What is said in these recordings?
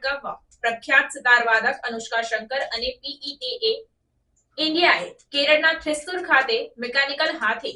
અટકાવવા પ્રખ્યાત સિતારવાદક અનુષ્કા શંકર અને પીઈટીએ ઇન્ડિયાએ કેરળના થ્રિસ્સુર ખાતે મિકેનિકલ હાથી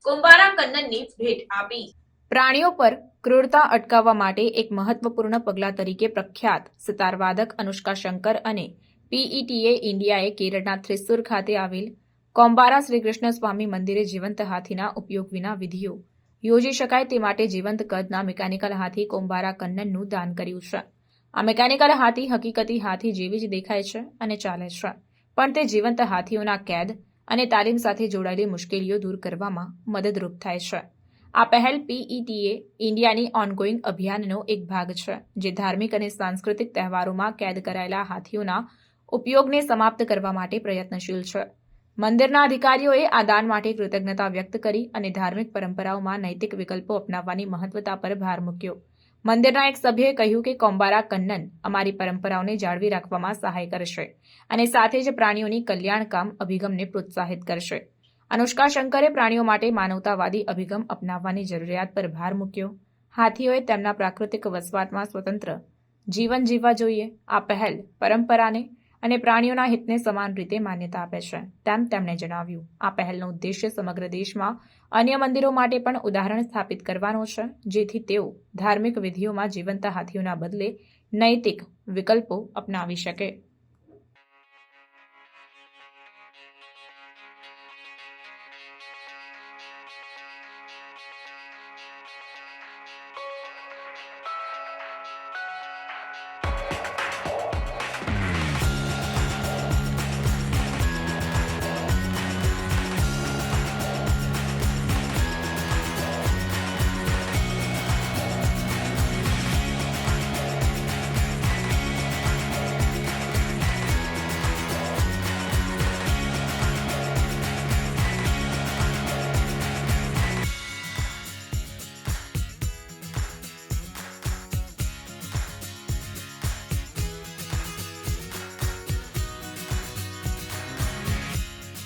કુંબારા કન્નનની ભેટ આપી। પ્રાણીઓ પર ક્રૂરતા અટકાવવા માટે એક મહત્વપૂર્ણ પગલાં તરીકે પ્રખ્યાત સિતારવાદક અનુષ્કા શંકર અને પીઈટીએ ઇન્ડિયાએ કેરળના થ્રિસ્સુર ખાતે આવેલ કોમ્બારા શ્રીકૃષ્ણ સ્વામી મંદિરે જીવંત હાથીના ઉપયોગ વિના વિધિઓ યોજી શકાય તે માટે જીવંત કદના મિકેનિકલ હાથી કોમ્બારા કન્નનનું દાન કર્યું છે। આ મિકેનિકલ હાથી હકીકતી હાથી જેવી જ દેખાય છે અને ચાલે છે, પણ તે જીવંત હાથીઓના કેદ અને તાલીમ સાથે જોડાયેલી મુશ્કેલીઓ દૂર કરવામાં મદદરૂપ થાય છે। આ પહેલ પીઈટીએ ઇન્ડિયાની ઓનગોઈંગ અભિયાનનો એક ભાગ છે, જે ધાર્મિક અને સાંસ્કૃતિક તહેવારોમાં કેદ કરાયેલા હાથીઓના ઉપયોગને સમાપ્ત કરવા માટે પ્રયત્નશીલ છે। મંદિરના અધિકારીઓએ આ દાન માટે કૃતજ્ઞતા વ્યક્ત કરી અને ધાર્મિક પરંપરાઓમાં નૈતિક વિકલ્પો અપનાવવાની મહત્વતા પર ભાર મૂક્યો। મંદિરના એક સભ્યએ કહ્યું કે કોમ્બારા કન્નન અમારી પરંપરાઓને જાળવી રાખવામાં સહાય કરશે અને સાથે જ પ્રાણીઓની કલ્યાણકામ અભિગમને પ્રોત્સાહિત કરશે। અનુષ્કા શંકરે પ્રાણીઓ માટે માનવતાવાદી અભિગમ અપનાવવાની જરૂરિયાત પર ભાર મૂક્યો। હાથીઓએ તેમના પ્રાકૃતિક વસવાટમાં સ્વતંત્ર જીવન જીવવા જોઈએ। આ પહેલ પરંપરાને અને પ્રાણીઓના હિતને સમાન રીતે માન્યતા આપે છે, તેમ તેમણે જણાવ્યું। આ પહેલનો ઉદ્દેશ્ય સમગ્ર દેશમાં અન્ય મંદિરો માટે પણ ઉદાહરણ સ્થાપિત કરવાનો છે, જેથી તેઓ ધાર્મિક વિધિઓમાં જીવંત હાથીઓના બદલે નૈતિક વિકલ્પો અપનાવી શકે।